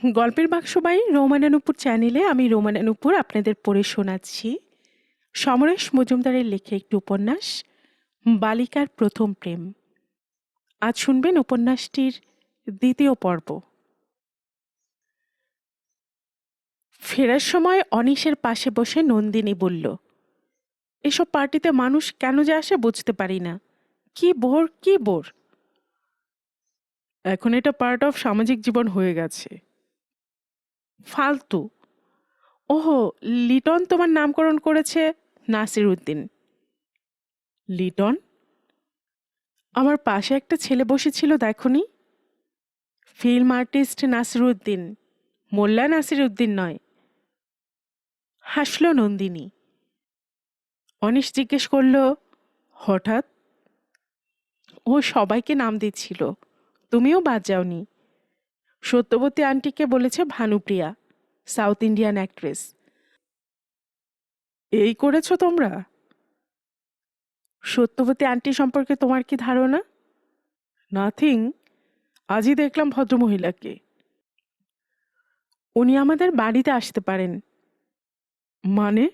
গল্পের বাক্সবাই রোমানানুপুর চ্যানেলে আমি রোমানানুপুর আপনাদের পড়ে শোনাচ্ছি সমরেশ মজুমদারের লেখা একটি উপন্যাস বালিকার প্রথম প্রেম। আজ শুনবেন উপন্যাসটির দ্বিতীয় পর্ব। ফেরার সময় অনিশের পাশে বসে নন্দিনী বলল, এসব পার্টিতে মানুষ কেন যে আসে বুঝতে পারি না। কি বোর কি বোর। এখন এটা পার্ট অফ সামাজিক জীবন হয়ে গেছে। ফালতু। ওহো, লিটন তোমার নামকরণ করেছে নাসির উদ্দিন। লিটন? আমার পাশে একটা ছেলে বসেছিল দেখনি? ফিল্ম আর্টিস্ট নাসির উদ্দিন, মোল্লা নাসির উদ্দিন নয়। হাসল নন্দিনী। অনিশ জিজ্ঞেস করল, হঠাৎ? ও সবাইকে নাম দিচ্ছিল, তুমিও বাদ যাওনি। সত্যবতী আন্টিকে বলেছে ভানুপ্রিয়া, সাউথ ইন্ডিয়ান অ্যাক্ট্রেস। এই করেছো তোমরা? সত্যবতী আন্টি সম্পর্কে তোমার কি ধারণা? নাথিং। আজই দেখলাম ভদ্রমহিলাকে। উনি আমাদের বাড়িতে আসতে পারেন। মানে?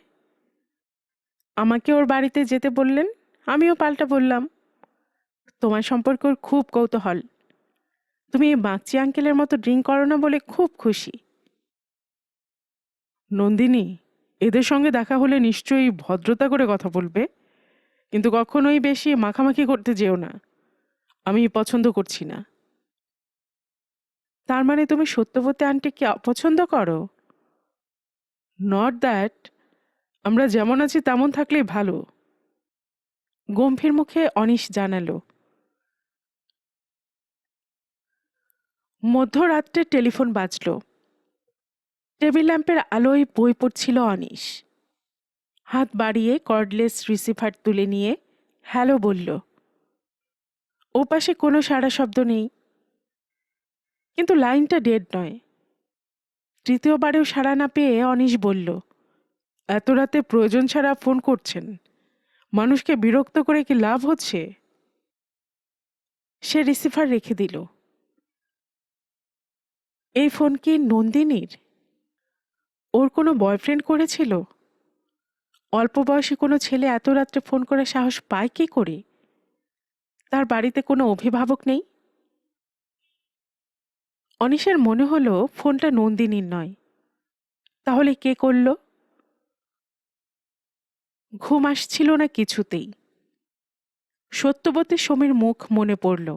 আমাকে ওর বাড়িতে যেতে বললেন, আমিও পাল্টা বললাম, তোমার সম্পর্কে ওর খুব কৌতূহল। তুমি এই বাগচি আঙ্কেলের মতো ড্রিঙ্ক করো না বলে খুব খুশি। নন্দিনী, এদের সঙ্গে দেখা হলে নিশ্চয়ই ভদ্রতা করে কথা বলবে, কিন্তু কখনোই বেশি মাখামাখি করতে যেও না। আমি পছন্দ করছি না। তার মানে তুমি সত্যবতী আন্টিকে অপছন্দ করো? Not that. আমরা যেমন আছি তেমন থাকলেই ভালো। গম্ভীর মুখে অনিশ জানালো। মধ্যরাত্রে টেলিফোন বাজল। টেবিল ল্যাম্পের আলোয় বই পড়ছিল অনিশ। হাত বাড়িয়ে কর্ডলেস রিসিভার তুলে নিয়ে হ্যালো বলল। ওপাশে কোনো সাড়া শব্দ নেই, কিন্তু লাইনটা ডেড নয়। তৃতীয়বারেও সাড়া না পেয়ে অনিশ বলল, এত রাতে প্রয়োজন ছাড়া ফোন করছেন? মানুষকে বিরক্ত করে কি লাভ হচ্ছে? সে রিসিভার রেখে দিল। এই ফোন কি নন্দিনীর? ওর কোনো বয়ফ্রেন্ড করেছিল? অল্প বয়সী কোনো ছেলে এত রাত্রে ফোন করে সাহস পায় কি করে? তার বাড়িতে কোনো অভিভাবক নেই? অনিশের মনে হলো ফোনটা নন্দিনীর নয়। তাহলে কে করল? ঘুম আসছিল না কিছুতেই। সত্যবতী সমীর মুখ মনে পড়ল।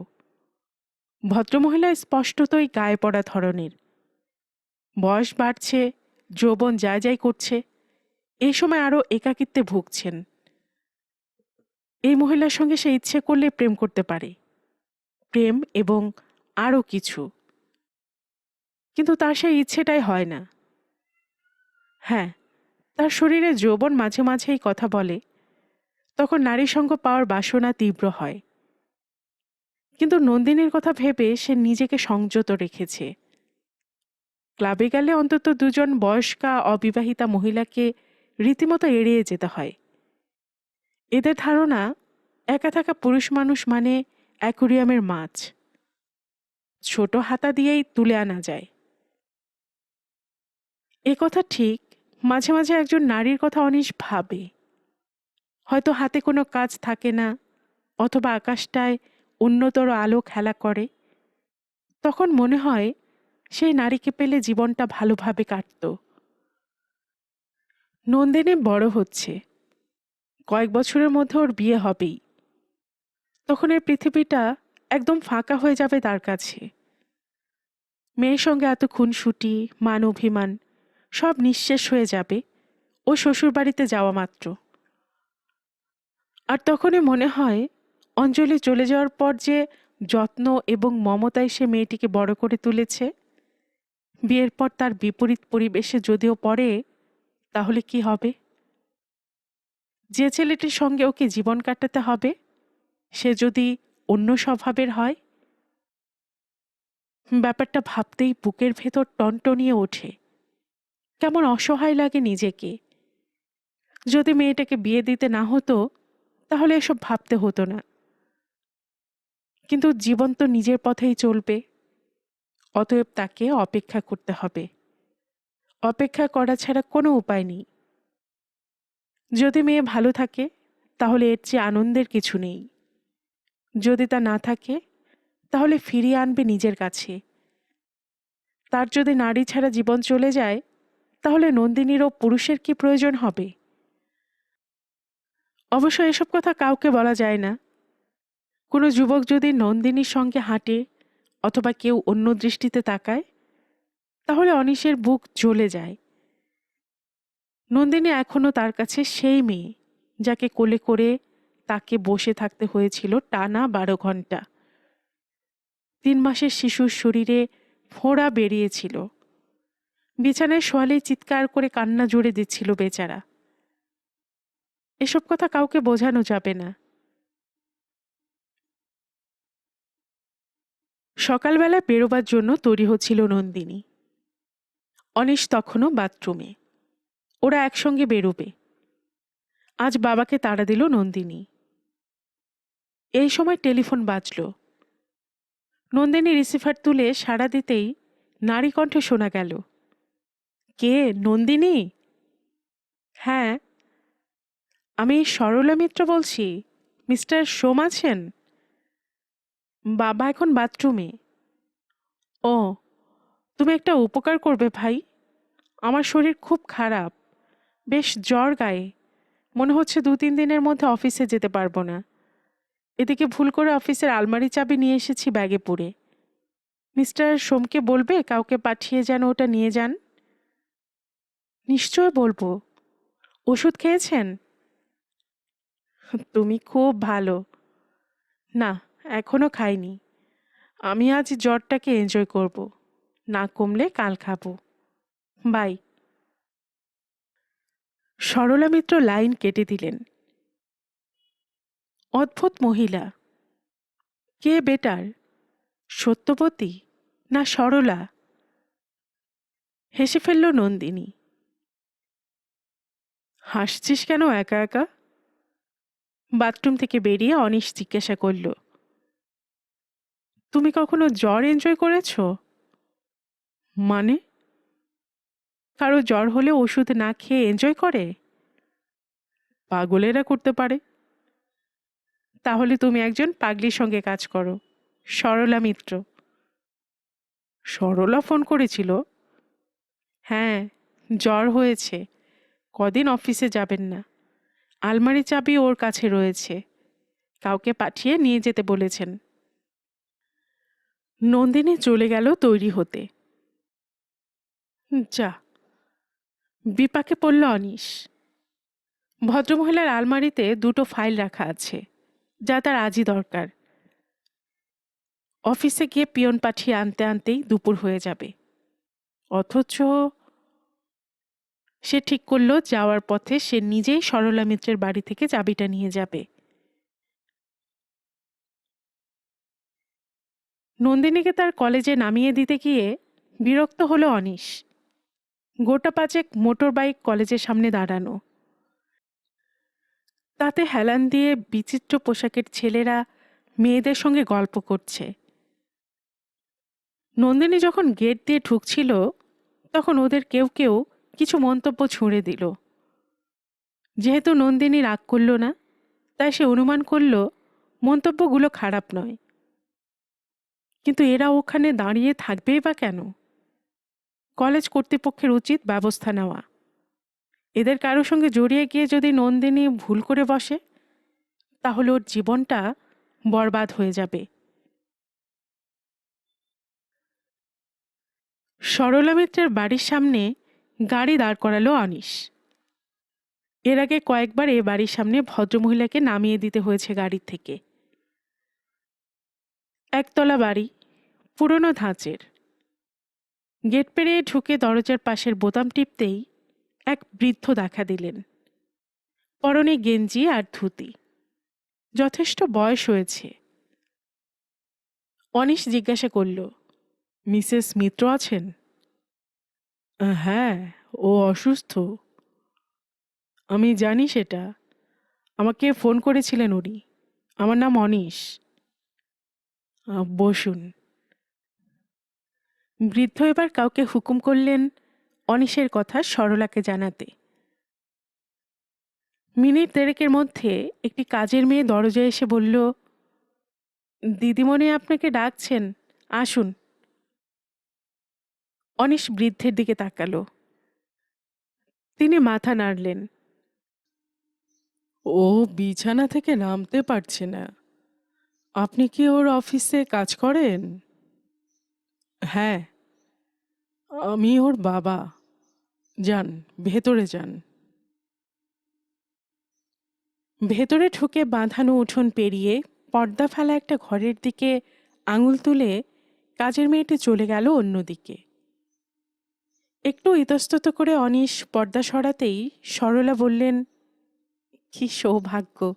ভদ্রমহিলা স্পষ্টতই গায়ে পড়া ধরনের। বয়স বাড়ছে, যৌবন যায় যায় করছে, এই সময় আরও একাকিত্বে ভুগছেন। এই মহিলার সঙ্গে সে ইচ্ছে করলে প্রেম করতে পারে, প্রেম এবং আরও কিছু, কিন্তু তার সেই ইচ্ছেটাই হয় না। হ্যাঁ, তার শরীরে যৌবন মাঝে মাঝেই কথা বলে, তখন নারী সঙ্গ পাওয়ার বাসনা তীব্র হয়। কিন্তু নন্দিনীর কথা ভেবে সে নিজেকে সংযত রেখেছে। ক্লাবে গেলে অন্তত দুজন বয়স্কা অবিবাহিতা মহিলাকে রীতিমতো এড়িয়ে যেতে হয়। এদের ধারণা একা থাকা পুরুষ মানুষ মানে অ্যাকুরিয়ামের মাছ, ছোট হাতা দিয়েই তুলে আনা যায়। এ কথা ঠিক, মাঝে মাঝে একজন নারীর কথা অনিশ ভাবে। হয়তো হাতে কোনো কাজ থাকে না, অথবা আকাশটায় উন্নতর আলো খেলা করে। তখন মনে হয় সেই নারীকে পেলে জীবনটা ভালোভাবে কাটত। নন্দিনী বড় হচ্ছে, কয়েক বছরের মধ্যে ওর বিয়ে হবেই। তখন এই পৃথিবীটা একদম ফাঁকা হয়ে যাবে তার কাছে। মেয়ের সঙ্গে এত খুনসুটি, মান অভিমান সব নিঃশেষ হয়ে যাবে ও শ্বশুরবাড়িতে যাওয়া মাত্র। আর তখনই মনে হয় অঞ্জলি চলে যাওয়ার পর যে যত্ন এবং মমতায় সে মেয়েটিকে বড় করে তুলেছে, বিয়ের পর তার বিপরীত পরিবেশে যদিও পড়ে, তাহলে কি হবে? যে ছেলেটির সঙ্গে ওকে জীবন কাটাতে হবে সে যদি অন্য স্বভাবের হয়? ব্যাপারটা ভাবতেই বুকের ভেতর টনটনিয়ে ওঠে। কেমন অসহায় লাগে নিজেকে। যদি মেয়েটাকে বিয়ে দিতে না হতো তাহলে এসব ভাবতে হতো না। কিন্তু জীবন তো নিজের পথেই চলবে। অতএব তাকে অপেক্ষা করতে হবে। অপেক্ষা করা ছাড়া কোনো উপায় নেই। যদি মেয়ে ভালো থাকে তাহলে এর চেয়ে আনন্দের কিছু নেই। যদি তা না থাকে তাহলে ফিরিয়ে আনবে নিজের কাছে। তার যদি নারী ছাড়া জীবন চলে যায় তাহলে নন্দিনীরও পুরুষের কি প্রয়োজন হবে? অবশ্য এসব কথা কাউকে বলা যায় না। কোনো যুবক যদি নন্দিনীর সঙ্গে হাঁটে অথবা কেউ অন্য দৃষ্টিতে তাকায় তাহলে অনিশের বুক জ্বলে যায়। নন্দিনী এখনো তার কাছে সেই মেয়ে যাকে কোলে করে তাকে বসে থাকতে হয়েছিল টানা 12 ঘন্টা। 3 মাসের শিশুর শরীরে ফোঁড়া বেরিয়েছিল। বিছানায় শোয়ালেই চিৎকার করে কান্না জুড়ে দিচ্ছিল বেচারা। এসব কথা কাউকে বোঝানো যাবে না। সকালবেলা বেরোবার জন্য তৈরি হচ্ছিল নন্দিনী। অনিশ তখনও বাথরুমে। ওরা একসঙ্গে বেরোবে। আজ বাবাকে তাড়া দিল নন্দিনী। এই সময় টেলিফোন বাজল। নন্দিনী রিসিভার তুলে সাড়া দিতেই নারী কণ্ঠে শোনা গেল, কে? নন্দিনী? হ্যাঁ, আমি সরলা মিত্র বলছি। মিস্টার সোম আছেন? বাবা এখন বাথরুমে। ও, তুমি একটা উপকার করবে ভাই। আমার শরীর খুব খারাপ, বেশ জ্বর গায়ে। মনে হচ্ছে 2-3 দিনের মধ্যে অফিসে যেতে পারবো না। এদিকে ভুল করে অফিসের আলমারি চাবি নিয়ে এসেছি ব্যাগে পুরে। মিস্টার সোমকে বলবে কাউকে পাঠিয়ে যেন ওটা নিয়ে যান। নিশ্চয় বলবো। ওষুধ খেয়েছেন? তুমি খুব ভালো। না, এখনো খাইনি। আমি আজ জ্বরটাকে এনজয় করব। না কমলে কাল খাবো। বাই। সরলা মিত্র লাইন কেটে দিলেন। অদ্ভুত মহিলা। কে বেটার, সত্যবতী না সরলা? হেসে ফেলল নন্দিনী। হাসছিস কেন একা একা? বাথরুম থেকে বেরিয়ে অনিশ জিজ্ঞাসা করল, তুমি কখনো জ্বর এনজয় করেছো? মানে? কারো জ্বর হলে ওষুধ না খেয়ে এনজয় করে? পাগলেরা করতে পারে। তাহলে তুমি একজন পাগলির সঙ্গে কাজ করো। সরলা মিত্র। সরলা ফোন করেছিল? হ্যাঁ, জ্বর হয়েছে, কদিন অফিসে যাবেন না। আলমারি চাবি ওর কাছে রয়েছে, কাউকে পাঠিয়ে নিয়ে যেতে বলেছেন। নন্দিনী চলে গেল তৈরি হতে। যা, বিপাকে পড়ল অনিশ। ভদ্রমহিলার আলমারিতে 2টো ফাইল রাখা আছে, যা তার আজই দরকার। অফিসে গিয়ে পিয়ন পাঠিয়ে আনতে আনতেই দুপুর হয়ে যাবে। অথচ সে ঠিক করল যাওয়ার পথে সে নিজেই সরলা মিত্রের বাড়ি থেকে চাবিটা নিয়ে যাবে। নন্দিনীকে তার কলেজে নামিয়ে দিতে গিয়ে বিরক্ত হলো অনিশ। গোটা 5 মোটর বাইক কলেজের সামনে দাঁড়ানো, তাতে হেলান দিয়ে বিচিত্র পোশাকের ছেলেরা মেয়েদের সঙ্গে গল্প করছে। নন্দিনী যখন গেট দিয়ে ঢুকছিল তখন ওদের কেউ কেউ কিছু মন্তব্য ছুঁড়ে দিল। যেহেতু নন্দিনী রাগ করল না, তাই সে অনুমান করল মন্তব্যগুলো খারাপ নয়। কিন্তু এরা ওখানে দাঁড়িয়ে থাকবেই বা কেন? কলেজ কর্তৃপক্ষের উচিত ব্যবস্থা নেওয়া। এদের কারো সঙ্গে জড়িয়ে গিয়ে যদি নন্দিনী ভুল করে বসে তাহলে ওর জীবনটা বরবাদ হয়ে যাবে। সরলা মিত্রের বাড়ির সামনে গাড়ি দাঁড় করালো অনিশ। এর আগে কয়েকবার এ বাড়ির সামনে ভদ্রমহিলাকে নামিয়ে দিতে হয়েছে গাড়ি থেকে। একতলা বাড়ি, পুরনো ধাঁচের। গেট পেরিয়ে ঢুকে দরজার পাশের বোতাম টিপতেই এক বৃদ্ধ দেখা দিলেন। পরনে গেঞ্জি আর ধুতি, যথেষ্ট বয়স হয়েছে। অনিশ জিজ্ঞাসা করল, মিসেস মিত্র আছেন? হ্যাঁ, ও অসুস্থ। আমি জানি সেটা, আমাকে ফোন করেছিলেন উনি। আমার নাম অনিশ। বসুন। বৃদ্ধ এবার কাউকে হুকুম করলেন অনিশের কথা সরলাকে জানাতে। মিনিট দেড়েকের মধ্যে একটি কাজের মেয়ে দরজায় এসে বলল, দিদিমণি আপনাকে ডাকছেন, আসুন। অনিশ বৃদ্ধের দিকে তাকালো। তিনি মাথা নাড়লেন। ও বিছানা থেকে নামতে পারছে না। আপনি কি ওর অফিসে কাজ করেন? হ্যাঁ, আমি ওর বাবা। যান, ভেতরে যান। ভেতরে ঢুকে বাঁধানো উঠোন পেরিয়ে পর্দা ফেলা একটা ঘরের দিকে আঙুল তুলে কাজের মেয়েটি চলে গেল অন্যদিকে। একটু ইতস্তত করে অনিশ পর্দা সরাতেই সরলা বললেন, কি সৌভাগ্য,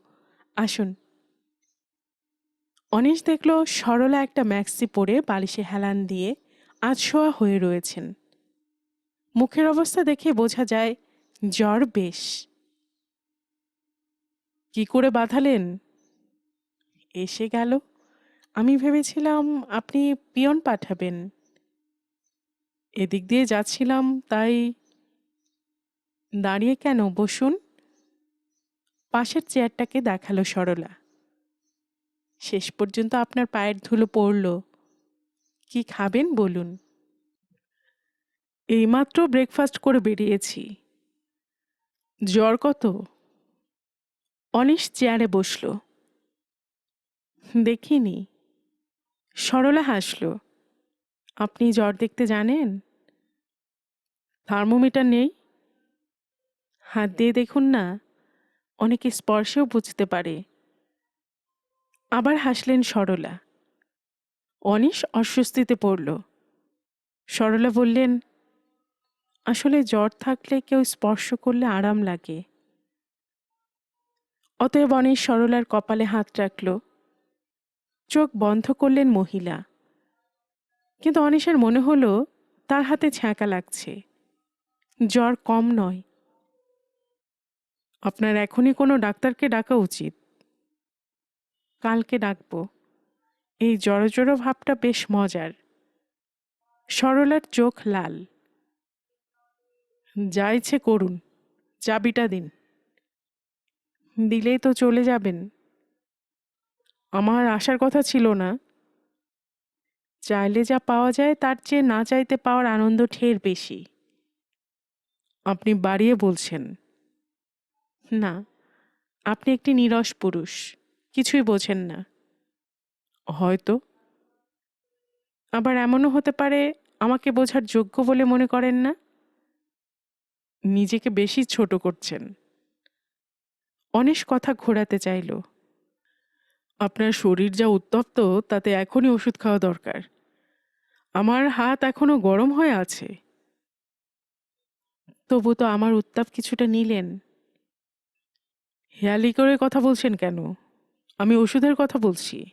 আসুন। অনিশ দেখল সরলা একটা ম্যাক্সি পরে বালিশে হেলান দিয়ে আধশোয়া হয়ে রয়েছেন। মুখের অবস্থা দেখে বোঝা যায় জ্বর বেশ। কি করে বাঁধালেন? এসে গেল। আমি ভেবেছিলাম আপনি পিয়ন পাঠাবেন। এদিক দিয়ে যাচ্ছিলাম, তাই। দাঁড়িয়ে কেন, বসুন। পাশের চেয়ারটাকে দেখালো সরলা। শেষ পর্যন্ত আপনার পায়ের ধুলো পড়ল। কি খাবেন বলুন। এইমাত্র ব্রেকফাস্ট করে বেরিয়েছি। জ্বর কত? অনিশ চেয়ারে বসল। দেখিনি। সরলা হাসল। আপনি জ্বর দেখতে জানেন? থার্মোমিটার নেই? হাত দিয়ে দেখুন না, অনেকে স্পর্শেও বুঝতে পারে। আবার হাসলেন সরলা। অনিশ অস্বস্তিতে পড়ল। সরলা বললেন, আসলে জ্বর থাকলে কেউ স্পর্শ করলে আরাম লাগে। অতএব অনিশ সরলার কপালে হাত রাখল। চোখ বন্ধ করলেন মহিলা। কিন্তু অনিশের মনে হলো তার হাতে ছ্যাঁকা লাগছে। জ্বর কম নয়। আপনার এখনই কোনো ডাক্তারকে ডাকা উচিত। কালকে ডাকবো। এই জড়ো জড়ো ভাবটা বেশ মজার। সরলার চোখ লাল। যা ইচ্ছে করুন, চাবিটা দিন। দিলেই তো চলে যাবেন। আমার আসার কথা ছিল না। চাইলে যা পাওয়া যায় তার চেয়ে না চাইতে পাওয়ার আনন্দ ঢের বেশি। আপনি বাড়িয়ে বলছেন। না, আপনি একটি নীরস পুরুষ, কিছুই বোঝেন না। হয়তো। আবার এমনও হতে পারে আমাকে বোঝার যোগ্য বলে মনে করেন না। নিজেকে বেশি ছোট করছেন। অনেক কথা ঘোরাতে চাইল। আপনার শরীর যা উত্তপ্ত, তাতে এখনই ওষুধ খাওয়া দরকার। আমার হাত এখনো গরম হয়ে আছে। তবু তো আমার উত্তাপ কিছুটা নিলেন। হেয়ালি করে কথা বলছেন কেন? আমি ওষুধের কথা বলছি।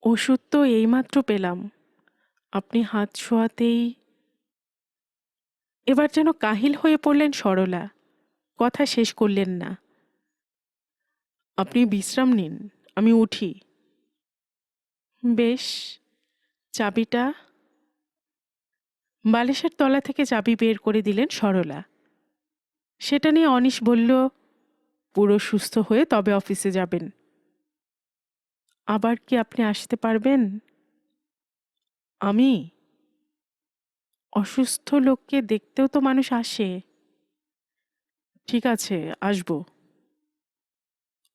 ওষুধ তো এইমাত্র পেলাম। আপনি হাত ছোঁয়াতেই। এবার যেন কাহিল হয়ে পড়লেন সরলা। কথা শেষ করলেন না। আপনি বিশ্রাম নিন, আমি উঠি। বেশ। চাবিটা? বালিশের তলা থেকে চাবি বের করে দিলেন সরলা। সেটা নিয়ে অনিশ বলল, পুরো সুস্থ হয়ে তবে অফিসে যাবেন। আবার কি আপনি আসতে পারবেন? আমি? অসুস্থ লোককে দেখতেও তো মানুষ আসে। ঠিক আছে, আসবো।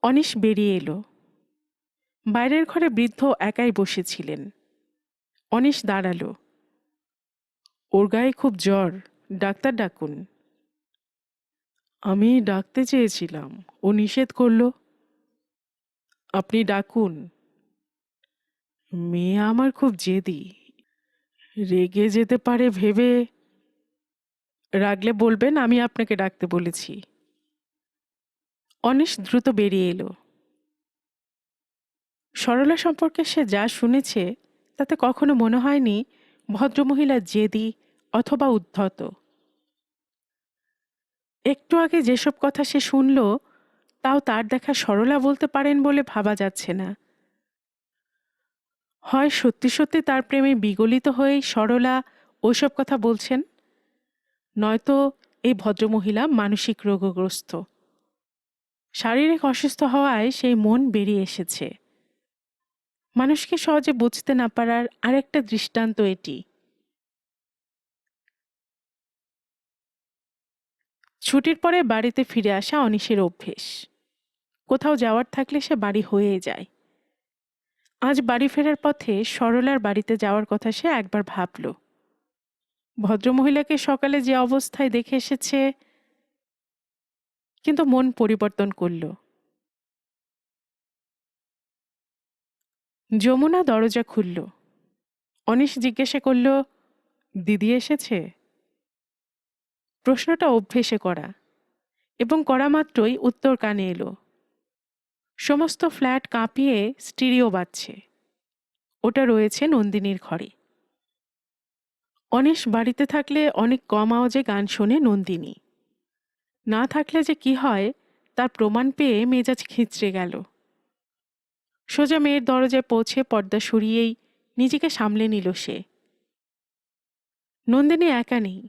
অনিশ বেরিয়ে এলো। বাইরের ঘরে বৃদ্ধ একাই বসেছিলেন। অনিশ দাঁড়ালো। ওর গায়ে খুব জ্বর, ডাক্তার ডাকুন। আমি ডাকতে চেয়েছিলাম, ও নিষেধ করল। আপনি ডাকুন। মেয়ে আমার খুব জেদি, রেগে যেতে পারে ভেবে। রাগলে বলবেন আমি আপনাকে ডাকতে বলেছি। অনিশ দ্রুত বেরিয়ে এলো। সরলা সম্পর্কে সে যা শুনেছে তাতে কখনো মনে হয়নি ভদ্রমহিলা জেদি অথবা উদ্ধত। একটু আগে যেসব কথা সে শুনল, তাও তার দেখা সরলা বলতে পারেন বলে ভাবা যাচ্ছে না। হয় সত্যি সত্যি তার প্রেমে বিগলিত হয়েই সরলা ওইসব কথা বলছেন, নয়তো এই ভদ্রমহিলা মানসিক রোগগ্রস্ত। শারীরিক অসুস্থ হওয়ায় সেই মন বেরিয়ে এসেছে। মানুষকে সহজে বুঝতে না পারার আরেকটা দৃষ্টান্ত এটি। ছুটির পরে বাড়িতে ফিরে আসা অনিশের অভ্যেস। কোথাও যাওয়ার থাকলে সে বাড়ি হয়ে যায়। আজ বাড়ি ফেরার পথে সরলার বাড়িতে যাওয়ার কথা সে একবার ভাবল। ভদ্রমহিলাকে সকালে যে অবস্থায় দেখে এসেছে, কিন্তু মন পরিবর্তন করল। যমুনা দরজা খুলল। অনিশ জিজ্ঞাসা করল, দিদি এসেছে? প্রশ্নটা অভ্যেসে করা, এবং করা মাত্রই উত্তর কানে এলো। সমস্ত ফ্ল্যাট কাঁপিয়ে স্টিরিও বাজছে। ওটা রয়েছে নন্দিনীর ঘরে। অনিশ বাড়িতে থাকলে অনেক কম আওয়াজে গান শোনে নন্দিনী। না থাকলে যে কি হয় তার প্রমাণ পেয়ে মেজাজ খিঁচড়ে গেল। সোজা মেয়ের দরজায় পৌঁছে পর্দা সরিয়েই নিজেকে সামলে নিল সে। নন্দিনী একা নেই।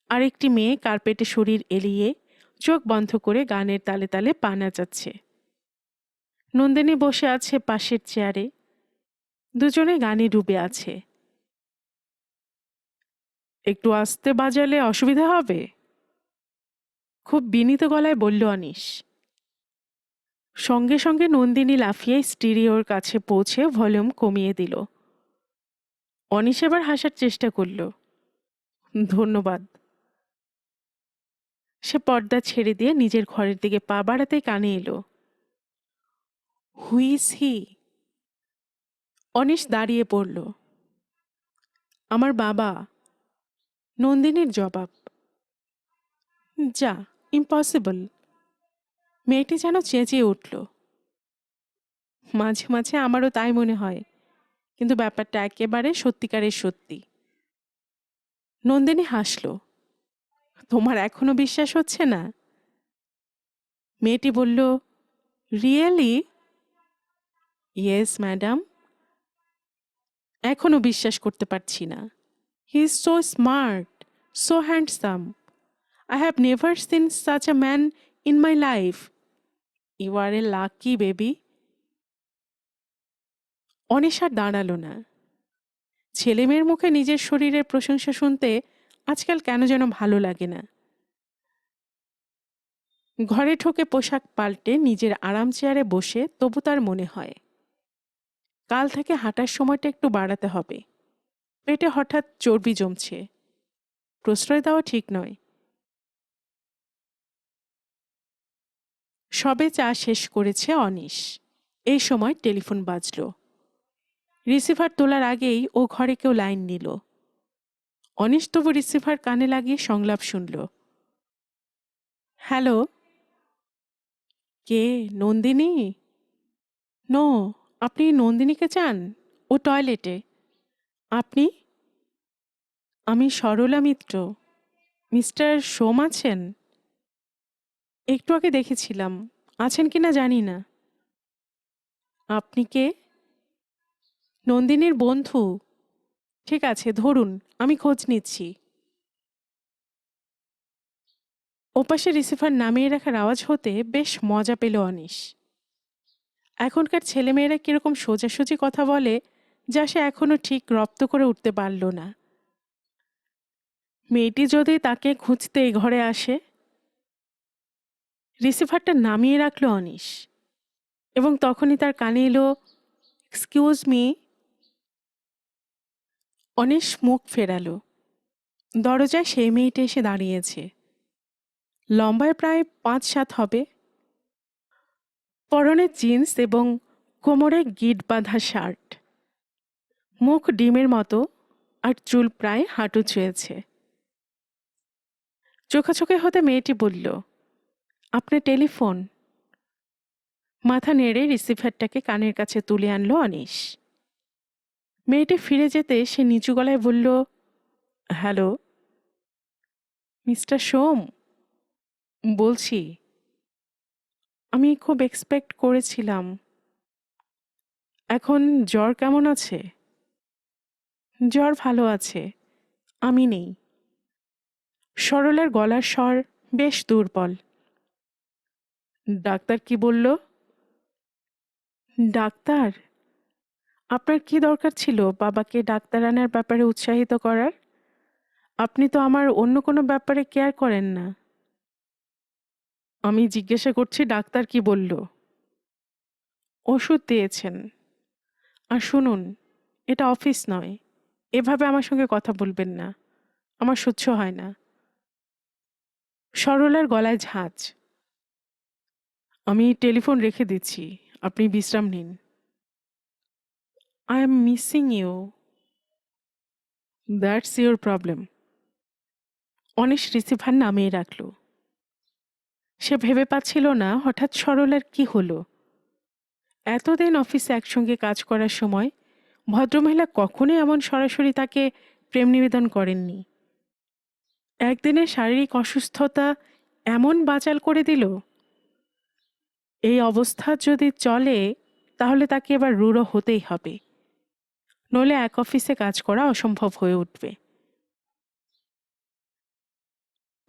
আরেকটি মেয়ে কার্পেটে শরীর এলিয়ে চোখ বন্ধ করে গানের তালে তালে পা নাচাচ্ছে। নন্দিনী বসে আছে পাশের চেয়ারে। দুজনে গানে ডুবে আছে। একটু আস্তে বাজালে অসুবিধা হবে? খুব বিনীত গলায় বলল অনিশ। সঙ্গে সঙ্গে নন্দিনী লাফিয়ে স্টিরিওর কাছে পৌঁছে ভলিউম কমিয়ে দিল। অনিশ এবার হাসার চেষ্টা করল। ধন্যবাদ। সে পর্দা ছেড়ে দিয়ে নিজের ঘরের দিকে পা বাড়াতেই কানে এলো, হু ইজ হি? অনিশ দাঁড়িয়ে পড়ল। আমার বাবা। নন্দিনীর জবাব। যা, ইম্পসিবল। মেয়েটি যেন চেঁচিয়ে উঠল। মাঝে মাঝে আমারও তাই মনে হয়, কিন্তু ব্যাপারটা একেবারে সত্যিকারের সত্যি। নন্দিনী হাসল। তোমার এখনো বিশ্বাস হচ্ছে না? মেয়েটি বলল, রিয়েলি? Yes madam. এখনো বিশ্বাস করতে পারছি না। He is so smart, so handsome. I have never seen such a man in my life. You are a lucky baby. Anish আর দাঁড়ালো না। ছেলেমেয়ের মুখে নিজের শরীরের প্রশংসা শুনতে আজকাল কেন যেন ভালো লাগে না। ঘরে ঢুকে পোশাক পাল্টে নিজের আরাম চেয়ারে বসে তবু তার মনে হয়, কাল থেকে হাঁটার সময়টা একটু বাড়াতে হবে। পেটে হঠাৎ চর্বি জমছে। প্রশ্রয় দেওয়া ঠিক নয়। সবে চা শেষ করেছে অনিশ। এই সময় টেলিফোন বাজল। রিসিভার তোলার আগেই ও ঘরে কেউ লাইন নিল। অনিশ তবু রিসিভার কানে লাগিয়ে সংলাপ শুনল। হ্যালো। কে? নন্দিনী? নো, আপনি নন্দিনীকে চান? ও টয়লেটে। আপনি? আমি সরলা মিত্র। মিস্টার সোম আছেন? একটু আগে দেখেছিলাম, আছেন কিনা জানি না। আপনি কে? নন্দিনীর বন্ধু। ঠিক আছে, ধরুন, আমি খোঁজ নিচ্ছি। ওপাশে রিসিভার নামিয়ে রাখার আওয়াজ হতে বেশ মজা পেল অনিশ। এখনকার ছেলেমেয়েরা কিরকম সোজাসুজি কথা বলে, যা সে এখনো ঠিক রপ্ত করে উঠতে পারল না। মেয়েটি যদি তাকে খুঁজতে এই ঘরে আসে? রিসিভারটা নামিয়ে রাখল অনিশ, এবং তখনই তার কানে এলো, এক্সকিউজ মি। অনিশ মুখ ফেরালো। দরজায় সেই মেয়েটি এসে দাঁড়িয়েছে। লম্বায় প্রায় 5-7 হবে। পরনে জিন্স এবং কোমরে গিট বাঁধা শার্ট। মুখ ডিমের মতো, আর চুল প্রায় হাঁটু ছুঁয়েছে। চোখাচোখে হতে মেয়েটি বলল, আপনার টেলিফোন। মাথা নেড়ে রিসিভারটাকে কানের কাছে তুলে আনলো অনিশ। মেয়েটি ফিরে যেতে সে নিচু গলায় বলল, হ্যালো। মিস্টার সোম? বলছি। আমি খুব এক্সপেক্ট করেছিলাম। এখন জ্বর কেমন আছে? জ্বর ভালো আছে, আমি নেই। সরলার গলার স্বর বেশ দুর্বল। ডাক্তার কি বলল? ডাক্তার? আপনার কি দরকার ছিল বাবাকে ডাক্তার আনার ব্যাপারে উৎসাহিত করার? আপনি তো আমার অন্য কোনো ব্যাপারে কেয়ার করেন না। আমি জিজ্ঞাসা করছি ডাক্তার কি বলল? ওষুধ দিয়েছেন। আর শুনুন, এটা অফিস নয়, এভাবে আমার সঙ্গে কথা বলবেন না, আমার সহ্য হয় না। সরলার গলায় ঝাঁঝ। আমি টেলিফোন রেখে দিচ্ছি, আপনি বিশ্রাম নিন। I am missing you. That's your problem. Anish receiver নামিয়ে রাখল। সে ভেবে পাচ্ছিল না হঠাৎ সরলার কি হলো। এতদিন অফিসে একসঙ্গে কাজ করার সময় ভদ্রমহিলা কখনোই এমন সরাসরি তাকে প্রেম নিবেদন করেননি। একদিনের শারীরিক অসুস্থতা এমন বাচাল করে দিল। এই অবস্থা যদি চলে তাহলে তাকে এবার রূঢ় হতেই হবে, নইলে এক অফিসে কাজ করা অসম্ভব হয়ে উঠবে।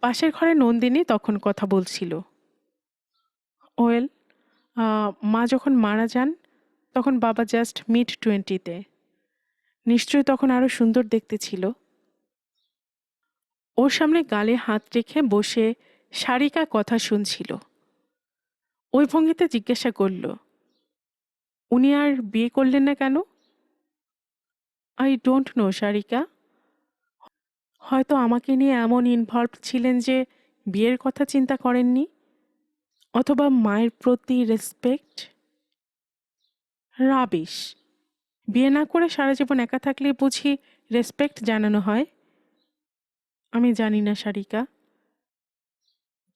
পাশের ঘরে নন্দিনী তখন কথা বলছিল। ওয়েল, মা যখন মারা যান তখন বাবা জাস্ট মিড-20-তে। নিশ্চয়ই তখন আরো সুন্দর দেখতে ছিল। ওর সামনে গালে হাত রেখে বসে সারিকা কথা শুনছিল। ওই ভঙ্গিতে জিজ্ঞাসা করল, উনি আর বিয়ে করলেন না কেন? I don't know Sarika. হয়তো আমাকে নিয়ে এমন ইনভলভ ছিলেন যে বিয়ের কথা চিন্তা করেননি, অথবা মায়ের প্রতি রেসপেক্ট। রাবিশ! বিয়ে না করে সারা জীবন একা থাকলে বুঝি রেসপেক্ট জানানো হয়? আমি জানি না সারিকা।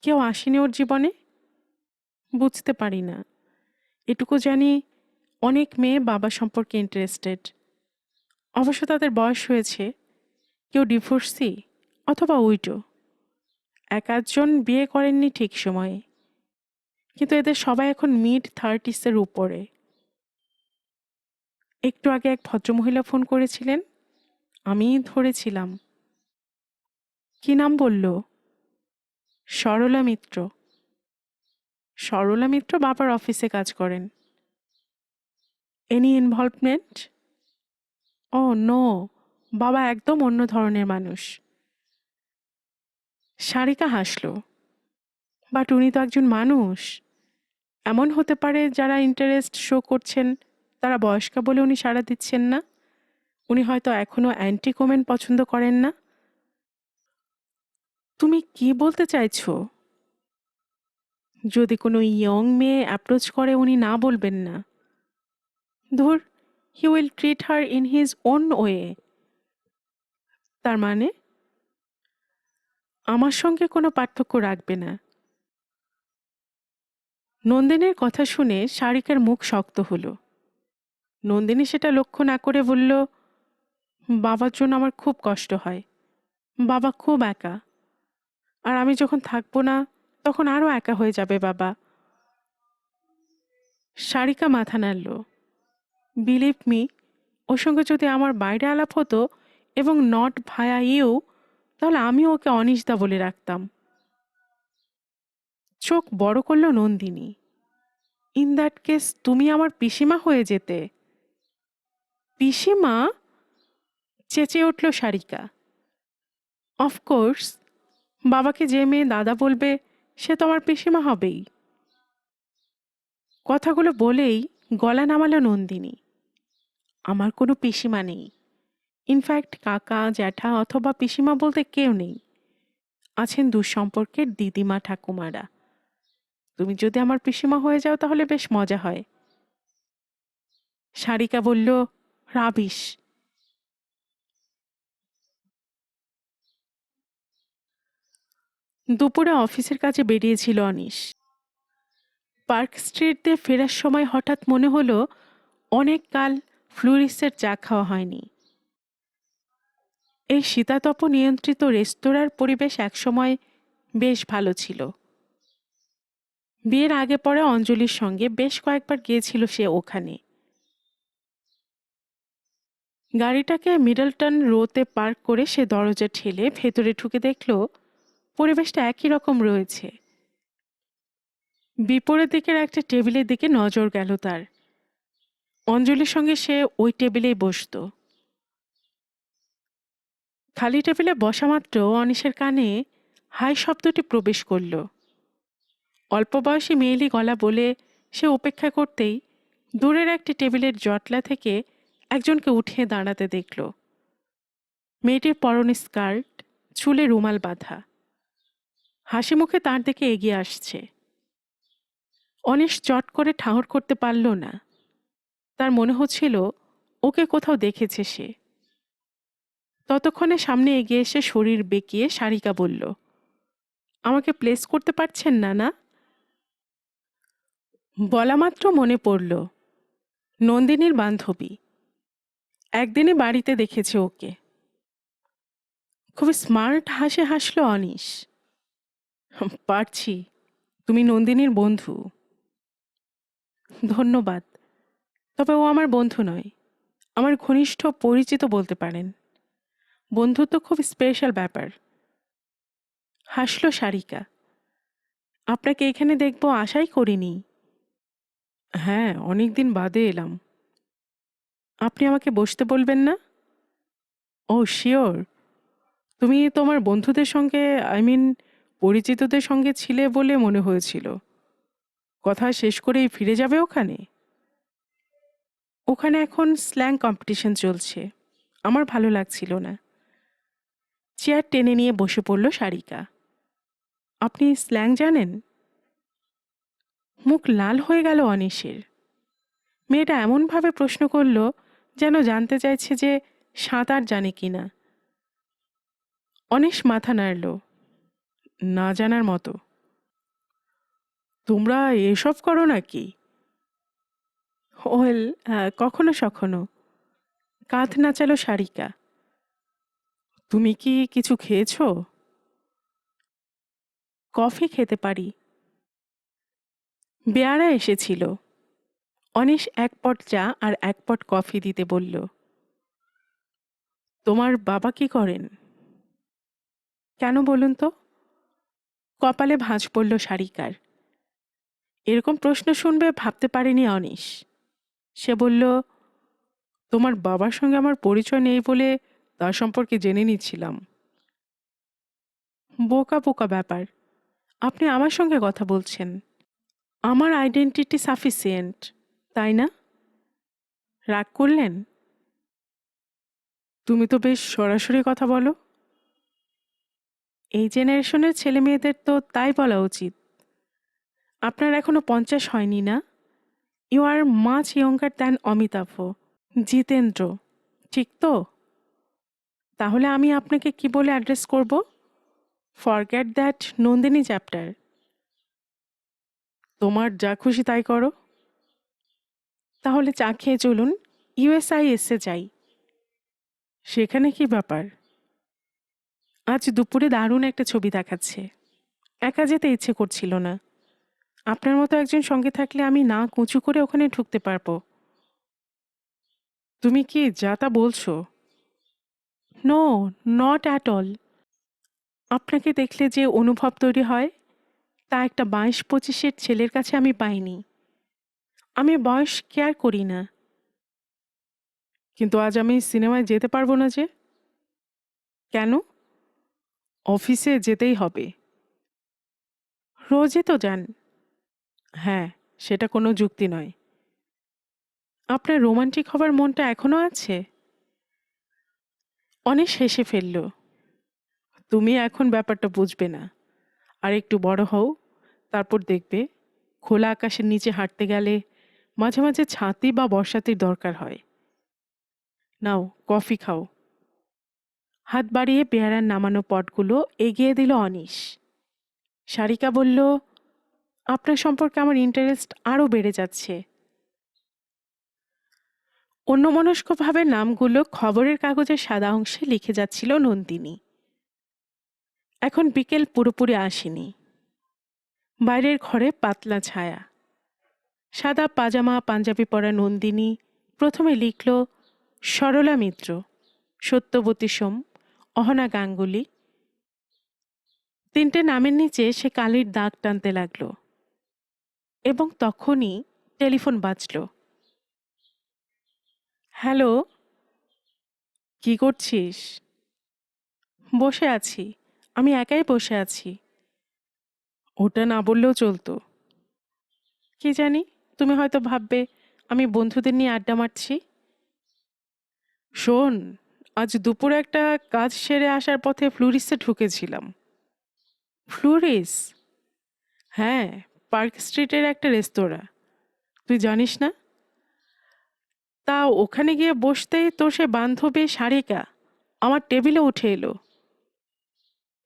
কেউ আসেনি ওর জীবনে? বুঝতে পারি না। এটুকু জানি অনেক মেয়ে বাবা সম্পর্কে ইন্টারেস্টেড। অবশ্য তাদের বয়স হয়েছে, কেউ ডিভোর্সি অথবা উইডো। এক আধজন বিয়ে করেননি ঠিক সময়ে, কিন্তু এদের সবাই এখন মিড-30s উপরে। একটু আগে এক ভদ্রমহিলা ফোন করেছিলেন, আমিই ধরেছিলাম। কি নাম বলল? সরলা মিত্র। সরলা মিত্র বাবার অফিসে কাজ করেন। Any involvement? ও নো, বাবা একদম অন্য ধরনের মানুষ। সারিকা হাসল। বাট উনি তো একজন মানুষ। এমন হতে পারে যারা ইন্টারেস্ট শো করছেন তারা বয়স্কা বলে উনি সাড়া দিচ্ছেন না। উনি হয়তো এখনো অ্যান্টি কোমেন পছন্দ করেন না। তুমি কি বলতে চাইছো? যদি কোনো ইয়ং মেয়ে অ্যাপ্রোচ করে উনি না বলবেন না? ধুর, he will treat her in his own way. তার মানে আমার সঙ্গে কোনো পার্থক্য রাখবে না? নন্দিনীর কথা শুনে সারিকার মুখ শক্ত হলো। নন্দিনী সেটা লক্ষ্য না করে বলল, বাবার জন্য আমার খুব কষ্ট হয়। বাবা খুব একা, আর আমি যখন থাকবো না তখন আরো একা হয়ে যাবে বাবা। সারিকা মাথা নাড়ল। বিলিভ মি, ওর সঙ্গে যদি আমার বাইরে আলাপ হতো এবং নট ভায়া ইউ, তাহলে আমি ওকে অনিশদা বলে রাখতাম। চোখ বড় করল নন্দিনী। ইন দ্যাট কেস তুমি আমার পিসিমা হয়ে যেতে। পিসিমা? চেঁচিয়ে উঠল সারিকা। অফকোর্স, বাবাকে যে মেয়ে দাদা বলবে সে তো আমার পিসিমা হবেই। কথাগুলো বলেই গলা নামালো নন্দিনী। আমার কোনো পিসিমা নেই। ইনফ্যাক্ট কাকা জ্যাঠা অথবা পিসিমা বলতে কেউ নেই। আছেন দুঃসম্পর্কের দিদিমা ঠাকুমারা। তুমি যদি আমার পিসিমা হয়ে যাও তাহলে বেশ মজা হয়। সারিকা বলল, রাবিশ। দুপুরে অফিসের কাছে বেরিয়েছিল অনিশ। পার্ক স্ট্রিট দিয়ে ফেরার সময় হঠাৎ মনে হলো অনেক কাল ফ্লুরিসের চা খাওয়া হয়নি। এই শীতাতপ নিয়ন্ত্রিত রেস্তোরাঁর পরিবেশ একসময় বেশ ভালো ছিল। বিয়ের আগে পরে অঞ্জলির সঙ্গে বেশ কয়েকবার গিয়েছিল সে ওখানে। গাড়িটাকে মিডলটন রোতে পার্ক করে সে দরজা ঠেলে ভেতরে ঢুকে দেখল পরিবেশটা একই রকম রয়েছে। বিপরীত দিকের একটা টেবিলের দিকে নজর গেল তার। অঞ্জলির সঙ্গে সে ওই টেবিলেই বসত। খালি টেবিলে বসা মাত্র অনিশের কানে হাই শব্দটি প্রবেশ করল। অল্প বয়সী মেয়েলি গলা বলে সে অপেক্ষা করতেই দূরের একটি টেবিলের জটলা থেকে একজনকে উঠিয়ে দাঁড়াতে দেখল। মেয়েটির পরনে স্কার্ট, চুলে রুমাল বাঁধা, হাসি মুখে তার দিকে এগিয়ে আসছে। অনিশ চট করে ঠাহর করতে পারল না। তার মনে হচ্ছিল ওকে কোথাও দেখেছে সে। ততক্ষণে সামনে এগিয়ে এসে শরীর বেঁকিয়ে সারিকা বলল, আমাকে প্লেস করতে পারছেন না? না বলা মাত্র মনে পড়ল নন্দিনীর বান্ধবী, একদিনই বাড়িতে দেখেছে ওকে। খুব স্মার্ট হাসি হাসল অনিশ। পারছি, তুমি নন্দিনীর বন্ধু। ধন্যবাদ, তবে ও আমার বন্ধু নয়, আমার ঘনিষ্ঠ পরিচিত বলতে পারেন। বন্ধুত্ব খুব স্পেশাল ব্যাপার। হাসল সারিকা। আপনাকে এখানে দেখব আশাই করিনি। হ্যাঁ, অনেকদিন বাদে এলাম। আপনি আমাকে বসতে বলবেন না? ও শিওর। তুমি তোমার বন্ধুদের সঙ্গে, পরিচিতদের সঙ্গে ছিলে বলে মনে হয়েছিল। কথা শেষ করেই ফিরে যাবে ওখানে? ওখানে এখন স্ল্যাং কম্পিটিশন চলছে, আমার ভালো লাগছিল না। চেয়ার টেনে নিয়ে বসে পড়ল সারিকা। আপনি স্ল্যাং জানেন? মুখ লাল হয়ে গেল অনিশের। মেয়েটা এমনভাবে প্রশ্ন করল যেন জানতে চাইছে যে সাঁতার জানে কিনা। অনিশ মাথা নাড়ল, না জানার মতো। তোমরা এসব করো নাকি? ওয়েল, কখনো সখনো। কাঁধ নাচালো সারিকা। তুমি কি কিছু খেয়েছো? কফি খেতে পারি। বেয়ারা এসেছিল। অনিশ এক পট চা আর এক পট কফি দিতে বলল। তোমার বাবা কি করেন? কেন বলুন তো? কপালে ভাঁজ পড়ল সারিকার। এরকম প্রশ্ন শুনবে ভাবতে পারেনি অনিশ। সে বলল, তোমার বাবার সঙ্গে আমার পরিচয় নেই বলে তার সম্পর্কে জেনে নিচ্ছিলাম। বোকা বোকা ব্যাপার, আপনি আমার সঙ্গে কথা বলছেন। আমার আইডেন্টিটি সাফিসিয়েন্ট, তাই না? রাগ করলেন? তুমি তো বেশ সরাসরি কথা বলো। এই জেনারেশনের ছেলে মেয়েদের তো তাই বলা উচিত। আপনার এখনো 50 হয়নি না? You are much younger than Amitabh, Jitendra, ঠিক তো? তাহলে আমি আপনাকে কি বলে অ্যাড্রেস করব? Forget that Nandini chapter. তোমার যা খুশি তাই করো। তাহলে চা খেয়ে চলুন, ইউএসআইএসে যাই। সেখানে কি ব্যাপার? আজ দুপুরে দারুণ একটা ছবি দেখাচ্ছে। একা যেতে ইচ্ছে করছিল না। আপনার মতো একজন সঙ্গে থাকলে আমি না কুঁচু করে ওখানে ঢুকতে পারবো। তুমি কি যা তা বলছো? No, not at all. আপনাকে দেখলে যে অনুভব তৈরি হয় তা একটা 22-25-এর ছেলের কাছে আমি পাইনি। আমি বয়স কেয়ার করি না। কিন্তু আজ আমি সিনেমায় যেতে পারবো না যে? কেন? অফিসে যেতেই হবে। রোজই তো যান। হ্যাঁ, সেটা কোনো যুক্তি নয়। আপনার রোমান্টিক হবার মনটা এখনো আছে? অনেক হেসে ফেলল। তুমি এখন ব্যাপারটা বুঝবে না, আর একটু বড় হও, তারপর দেখবে খোলা আকাশের নিচে হাঁটতে গেলে মাঝে মাঝে ছাতি বা বর্ষাতির দরকার হয়। নাও কফি খাও। হাত বাড়িয়ে পেয়ারার নামানো পটগুলো এগিয়ে দিল অনিশ। সারিকা বলল, আপনার সম্পর্কে আমার ইন্টারেস্ট আরও বেড়ে যাচ্ছে। অন্যমনস্কভাবে নামগুলো খবরের কাগজের সাদা অংশে লিখে যাচ্ছিল নন্দিনী। এখন বিকেল পুরোপুরি আসেনি। বাইরের ঘরে পাতলা ছায়া। সাদা পাজামা পাঞ্জাবি পরা নন্দিনী প্রথমে লিখল, সরলা মিত্র, সত্যবতী সোম, অহনা গাঙ্গুলি, তিনটে নামের নিচে সে কালির দাগ টানতে লাগলো। এবং তখনই টেলিফোন বাজল। হ্যালো, কি করছিস? বসে আছি। আমি একাই বসে আছি। ওটা না বললেও চলতো। কি জানি, তুমি হয়তো ভাববে আমি বন্ধুদের নিয়ে আড্ডা মারছি। শোন, আজ দুপুরে একটা কাজ সেরে আসার পথে ফ্লুরিসে ঢুকেছিলাম। ফ্লুরিস? হ্যাঁ, পার্ক স্ট্রিটের একটা রেস্তোরাঁ। তুই জানিস না? তা ওখানে গিয়ে বসতেই তোর সে বান্ধবী সারিকা আমার টেবিলে উঠে এলো।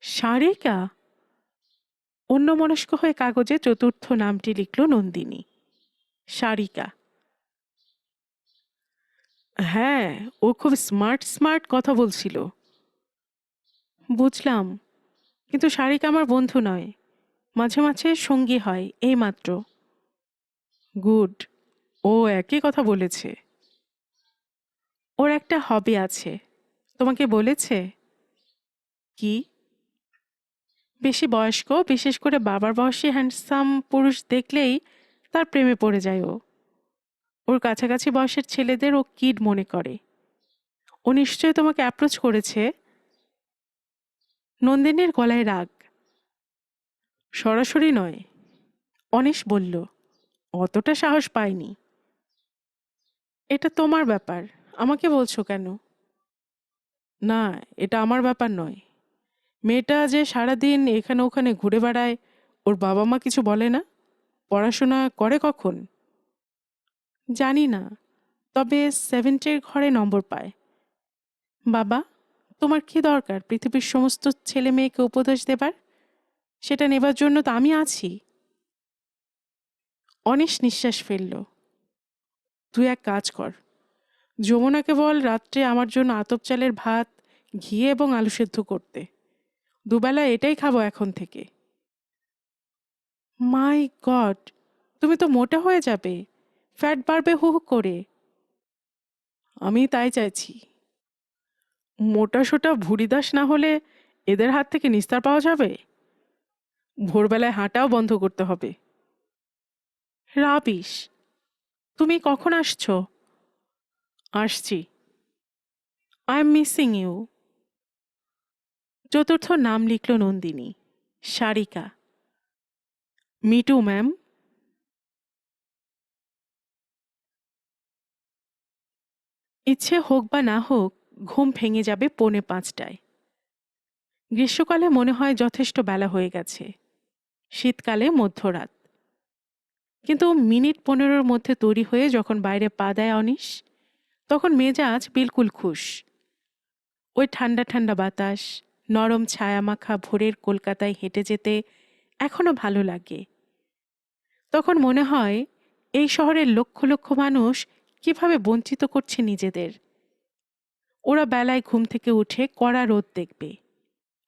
সারিকা? অন্যমনস্ক হয়ে কাগজে চতুর্থ নামটি লিখল নন্দিনী। সারিকা। হ্যাঁ, ও খুব স্মার্ট স্মার্ট কথা বলছিল। বুঝলাম, কিন্তু সারিকা আমার বন্ধু নয়, মাঝে মাঝে সঙ্গী হয়, এই মাত্র। গুড। ও একই কথা বলেছে। ওর একটা হবি আছে। তোমাকে বলেছে? কি? বেশি বয়স্ক, বিশেষ করে বাবার বয়সী হ্যান্ডসাম পুরুষ দেখলেই তার প্রেমে পড়ে যায় ও। ওর কাছাকাছি বয়সের ছেলেদের ও কিড মনে করে। ও নিশ্চয়ই তোমাকে অ্যাপ্রোচ করেছে। নন্দিনীর গলায় রাগ। সরাসরি নয়, অনিশ বলল। অতটা সাহস পাইনি। এটা তোমার ব্যাপার, আমাকে বলছো কেন? না, এটা আমার ব্যাপার নয়। মেয়েটা যে সারাদিন এখানে ওখানে ঘুরে বেড়ায়, ওর বাবা মা কিছু বলে না? পড়াশোনা করে কখন? জানি না, তবে 70 ঘরে নম্বর পায়। বাবা, তোমার কি দরকার পৃথিবীর সমস্ত ছেলে মেয়েকে উপদেশ দেবার? সেটা নেবার জন্য তো আমি আছি। অনিশ নিঃশ্বাস ফেলল। তুই এক কাজ কর, যমুনাকে বল রাত্রে আমার জন্য আতপ চালের ভাত, ঘি এবং আলু সেদ্ধ করতে। দুবেলা এটাই খাবো এখন থেকে। মাই গড, তুমি তো মোটা হয়ে যাবে, ফ্যাট বাড়বে হু হু করে। আমি তাই চাইছি। মোটা সোটা ভুঁড়িদাস না হলে এদের হাত থেকে নিস্তার পাওয়া যাবে? ভোরবেলায় হাঁটাও বন্ধ করতে হবে। রাবিশ। তুমি কখন আসছো? আসছি। I am missing you. চতুর্থ নাম লিখল নন্দিনী। সারিকা। মিটু ম্যাম। ইচ্ছে হোক বা না হোক, ঘুম ভেঙে যাবে 4:45টায়। গ্রীষ্মকালে মনে হয় যথেষ্ট বেলা হয়ে গেছে, শীতকালে মধ্যরাত। কিন্তু মিনিট 15-র মধ্যে তৈরি হয়ে যখন বাইরে পা দেয় অনিশ, তখন মেজাজ বিলকুল খুশ। ওই ঠান্ডা ঠান্ডা বাতাস, নরম ছায়ামাখা ভোরের কলকাতায় হেঁটে যেতে এখনো ভালো লাগে। তখন মনে হয় এই শহরের লক্ষ লক্ষ মানুষ কিভাবে বঞ্চিত করছে নিজেদের। ওরা বেলায় ঘুম থেকে উঠে কড়া রোদ দেখবে,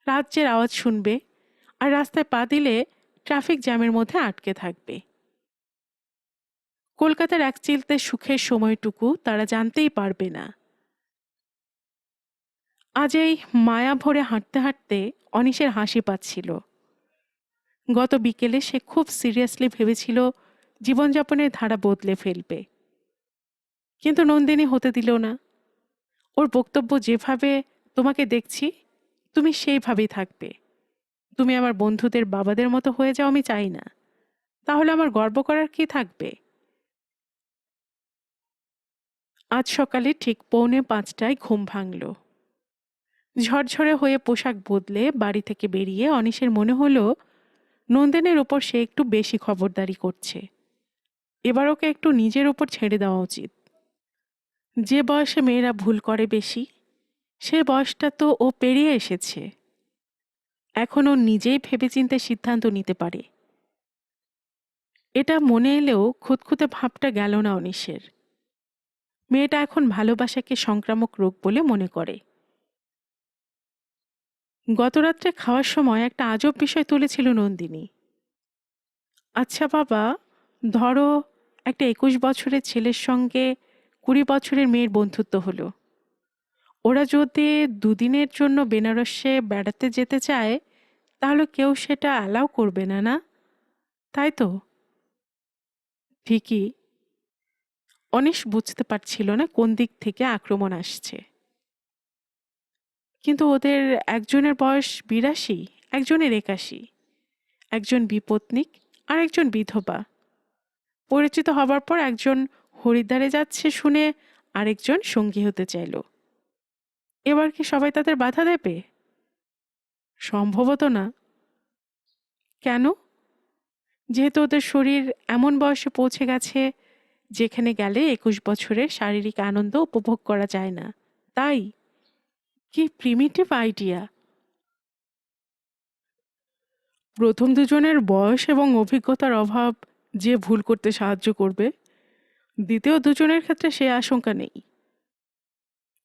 রাজ্যের আওয়াজ শুনবে, আর রাস্তায় পা দিলে ট্রাফিক জ্যামের মধ্যে আটকে থাকবে। কলকাতার এক চিলতে সুখের সময়টুকু তারা জানতেই পারবে না। আজ এই মায়া ভরে হাঁটতে হাঁটতে অনিশের হাসি পাচ্ছিল। গত বিকেলে সে খুব সিরিয়াসলি ভেবেছিল জীবনযাপনের ধারা বদলে ফেলবে, কিন্তু নন্দিনী হতে দিল না। ওর বক্তব্য যেভাবে, তোমাকে দেখছি তুমি সেইভাবেই থাকবে। তুমি আমার বন্ধুদের বাবাদের মতো হয়ে যাও আমি চাই না। তাহলে আমার গর্ব করার কি থাকবে? আজ সকালে ঠিক 4:45টায় ঘুম ভাঙল। ঝরঝরে হয়ে পোশাক বদলে বাড়ি থেকে বেরিয়ে অনিশের মনে হলো নন্দিনীর ওপর সে একটু বেশি খবরদারি করছে। এবার ওকে একটু নিজের ওপর ছেড়ে দেওয়া উচিত। যে বয়সে মেয়েরা ভুল করে বেশি, সে বয়সটা তো ও পেরিয়ে এসেছে। এখন ও নিজেই ভেবেচিন্তে সিদ্ধান্ত নিতে পারে। এটা মনে এলেও খুঁতখুঁতে ভাবটা গেল না অনিশের। মেয়েটা এখন ভালোবাসাকে সংক্রামক রোগ বলে মনে করে। গতরাত্রে খাওয়ার সময় একটা আজব বিষয় তুলেছিল নন্দিনী। আচ্ছা বাবা, ধরো একটা 21 বছরের ছেলের সঙ্গে 20 বছরের মেয়ের বন্ধুত্ব হলো। ওরা যদি দুদিনের জন্য বেনারসে বেড়াতে যেতে চায় তাহলে কেউ সেটা অ্যালাউ করবে না, না? তাই তো? ঠিকই। অনিশ বুঝতে পারছিল না কোন দিক থেকে আক্রমণ আসছে। কিন্তু ওদের একজনের বয়স ৮২, একজনের ৮১, একজন বিপত্নিক আর একজন বিধবা। পরিচিত হবার পর একজন হরিদ্বারে যাচ্ছে শুনে আরেকজন সঙ্গী হতে চাইল। এবার কি সবাই তাদের বাধা দেবে? সম্ভবত না। কেন? যেহেতু ওদের শরীর এমন বয়সে পৌঁছে গেছে যেখানে গেলে ২১ বছরের শারীরিক আনন্দ উপভোগ করা যায় না, তাই। কি প্রিমিটিভ আইডিয়া! প্রথম দুজনের বয়স এবং অভিজ্ঞতার অভাব যে ভুল করতে সাহায্য করবে, দ্বিতীয় দুজনের ক্ষেত্রে সে আশঙ্কা নেই।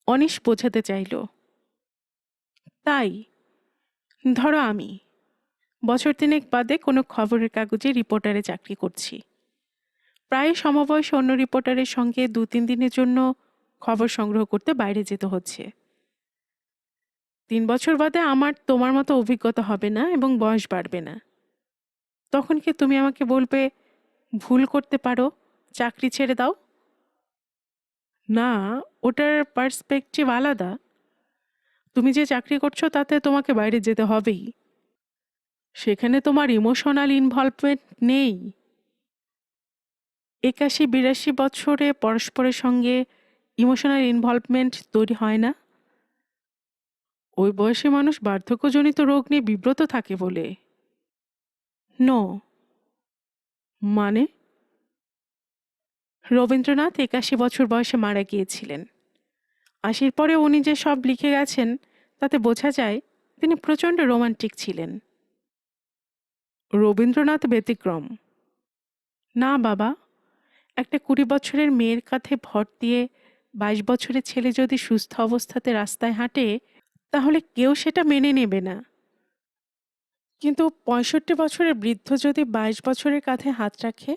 অনিশ বোঝাতে চাইল। তাই ধরো আমি বছর তিনেক বাদে কোনো খবরের কাগজে রিপোর্টারে চাকরি করছি। প্রায় সমবয়সী অন্য রিপোর্টারের সঙ্গে ২-৩ দিনের জন্য খবর সংগ্রহ করতে বাইরে যেতে হচ্ছে। ৩ বছর বাদে আমার তোমার মতো অভিজ্ঞতা হবে না এবং বয়স বাড়বে না। তখন কি তুমি আমাকে বলবে ভুল করতে পারো, চাকরি ছেড়ে দাও? না, ওটার পার্সপেক্টিভ আলাদা। তুমি যে চাকরি করছো তাতে তোমাকে বাইরে যেতে হবেই। সেখানে তোমার ইমোশনাল ইনভলভমেন্ট নেই। ৮১-৮২ বছরে পরস্পরের সঙ্গে ইমোশনাল ইনভলভমেন্ট তৈরি হয় না। ওই বয়সে মানুষ বার্ধক্যজনিত রোগ নিয়ে বিব্রত থাকে বলে। নো। মানে? রবীন্দ্রনাথ ৮১ বছর বয়সে মারা গিয়েছিলেন। ৮০ পরে উনি যে সব লিখে গেছেন তাতে বোঝা যায় তিনি প্রচণ্ড রোমান্টিক ছিলেন। রবীন্দ্রনাথ ব্যতিক্রম। না বাবা, একটা ২০ বছরের মেয়ের কাঁধে ভর দিয়ে ২২ বছরের ছেলে যদি সুস্থ অবস্থাতে রাস্তায় হাঁটে তাহলে কেউ সেটা মেনে নেবে না। কিন্তু ৬৫ বছরের বৃদ্ধ যদি ২২ বছরের কাঁধে হাত রাখে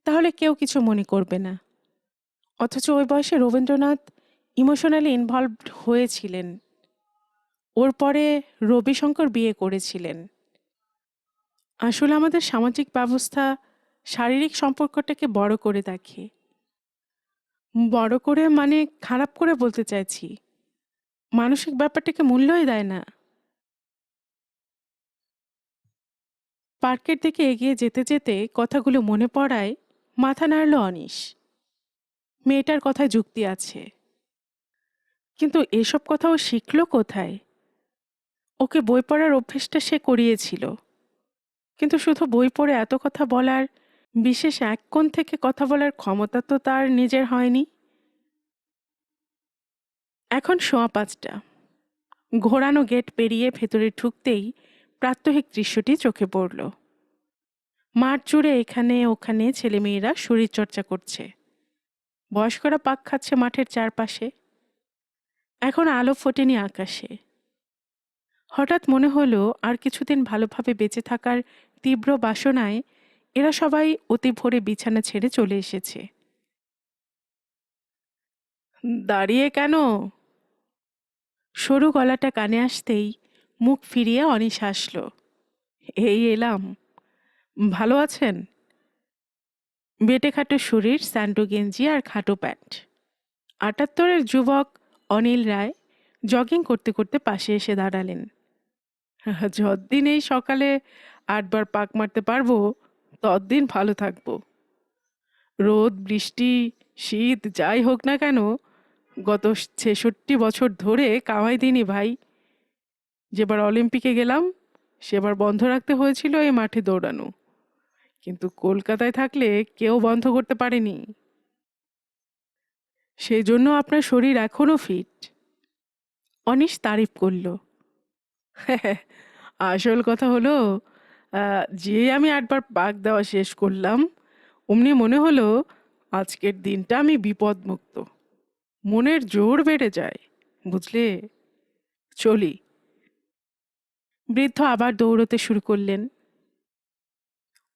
তাহলে কেউ কিছু মনে করবে না। অথচ ওই বয়সে রবীন্দ্রনাথ ইমোশনালি ইনভলভড হয়েছিলেন। ওর পরে রবিশঙ্কর বিয়ে করেছিলেন। আসলে আমাদের সামাজিক ব্যবস্থা শারীরিক সম্পর্কটাকে বড় করে দেখে। বড় করে মানে খারাপ করে বলতে চাইছি, মানসিক ব্যাপারটাকে মূল্যই দেয় না। পার্কের দিকে এগিয়ে যেতে যেতে কথাগুলো মনে পড়ায় মাথা নাড়ল অনিশ। মেয়েটার কথায় যুক্তি আছে, কিন্তু এসব কথাও শিখল কোথায়? ওকে বই পড়ার অভ্যেসটা সে করিয়েছিল, কিন্তু শুধু বই পড়ে এত কথা বলার, বিশেষ এক কোণ থেকে কথা বলার ক্ষমতা তো তার নিজের হয়নি। এখন ৫:15। ঘোরানো গেট পেরিয়ে ভেতরে ঢুকতেই প্রাত্যহিক দৃশ্যটি চোখে পড়ল। মাঠ জুড়ে এখানে ওখানে ছেলেমেয়েরা শরীরচর্চা করছে। বয়স্করা পাক খাচ্ছে মাঠের চারপাশে। এখন আলো ফোটেনি আকাশে। হঠাৎ মনে হলো আর কিছুদিন ভালোভাবে বেঁচে থাকার তীব্র বাসনায় এরা সবাই অতি ভোরে বিছানা ছেড়ে চলে এসেছে। দাঁড়িয়ে কেন? সরু গলাটা কানে আসতেই মুখ ফিরিয়ে অনিশ হাসল। এই এলাম। ভালো আছেন? বেটে খাটো শরীর, স্যান্ডো গেঞ্জি আর খাটো প্যান্ট। ৭৮-এর যুবক অনিল রায় জগিং করতে করতে পাশে এসে দাঁড়ালেন। যতদিন এই সকালে ৮ বার পাক মারতে পারবো ততদিন ভালো থাকবো। রোদ বৃষ্টি শীত যাই হোক না কেন, গত ৬৬ বছর ধরে কামাই দিইনি ভাই। যেবার অলিম্পিকে গেলাম সেবার বন্ধ রাখতে হয়েছিল এই মাঠে দৌড়ানো, কিন্তু কলকাতায় থাকলে কেউ বন্ধ করতে পারেনি। সেই জন্য আপনার শরীর এখনো ফিট। অনিশ তারিফ করল। আসল কথা হলো, যে আমি ৮ বার পাক দেওয়া শেষ করলাম অমনি মনে হলো আজকের দিনটা আমি বিপদমুক্ত। মনের জোর বেড়ে যায়, বুঝলে? চলি। বৃদ্ধ আবার দৌড়তে শুরু করলেন।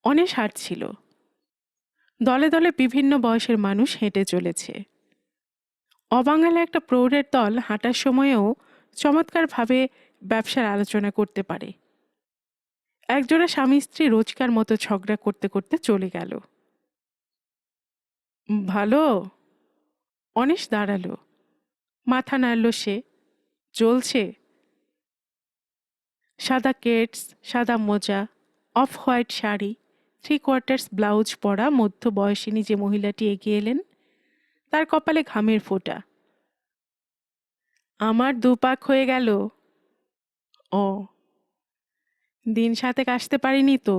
অনেক হাঁটছিল। দলে দলে বিভিন্ন বয়সের মানুষ হেঁটে চলেছে। অবাঙালি একটা প্রৌঢ়ের দল হাঁটার সময়েও চমৎকারভাবে ব্যবসার আলোচনা করতে পারে। একজোড়া স্বামী স্ত্রী রোজকার মতো ঝগড়া করতে করতে চলে গেল। ভালো। অনিশ দাঁড়ালো, মাথা নাড়ল সে। জ্বলছে। সাদা কেটস, সাদা মোজা, অফ হোয়াইট শাড়ি, 3/4 ব্লাউজ পরা মধ্যবয়সিনী যে মহিলাটি এগিয়ে এলেন, তার কপালে ঘামের ফোঁটা। আমার দুপাক হয়ে গেল। ও, দিন সাতেক আসতে পারিনি তো।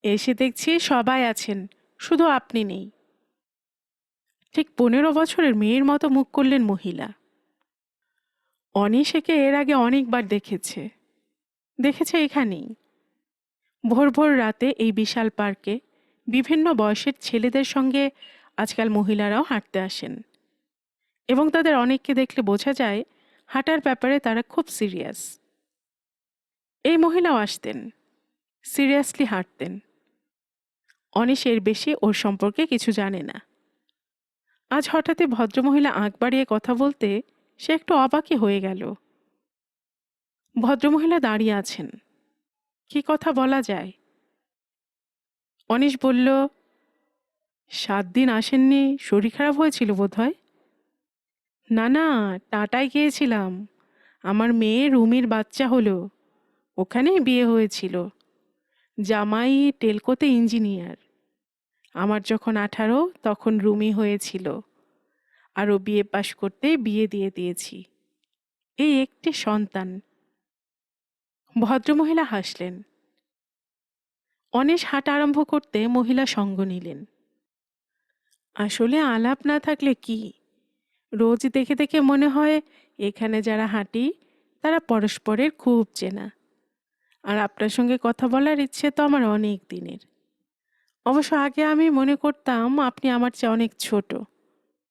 এসে দেখছি সবাই আছেন, শুধু আপনি নেই। ঠিক 15 বছরের মেয়ের মতো মুখ করলেন মহিলা। অনিশ একে এর আগে অনেকবার দেখেছে। দেখেছে এখানেই, ভোর ভোর রাতে এই বিশাল পার্কে বিভিন্ন বয়সের ছেলেদের সঙ্গে আজকাল মহিলারাও হাঁটতে আসেন, এবং তাদের অনেককে দেখলে বোঝা যায় হাঁটার ব্যাপারে তারা খুব সিরিয়াস। এই মহিলাও আসতেন, সিরিয়াসলি হাঁটতেন। অনিশ এর বেশি ওর সম্পর্কে কিছু জানে না। আজ হঠাৎই ভদ্রমহিলা আঁক বাড়িয়ে কথা বলতে সে একটু অবাকই হয়ে গেল। ভদ্রমহিলা দাঁড়িয়ে আছেন, কি কথা বলা যায়? অনিশ বলল, 7 দিন আসেননি, শরীর খারাপ হয়েছিল বোধহয়। না না, টাটায় গিয়েছিলাম। আমার মেয়ে রুমির বাচ্চা হলো, ওখানেই বিয়ে হয়েছিল। জামাই টেলকোতে ইঞ্জিনিয়ার। আমার যখন 18 তখন রুমি হয়েছিল, আরও বিয়ে পাশ করতে বিয়ে দিয়ে দিয়েছি। এই একটি সন্তান। ভদ্রমহিলা হাসলেন। অনিশ হাঁটা আরম্ভ করতে মহিলা সঙ্গ নিলেন। আসলে আলাপ না থাকলে কি, রোজ দেখে দেখে মনে হয় এখানে যারা হাঁটি তারা পরস্পরের খুব চেনা। আর আপনার সঙ্গে কথা বলার ইচ্ছে তো আমার অনেক দিনের। অবশ্য আগে আমি মনে করতাম আপনি আমার চেয়ে অনেক ছোট,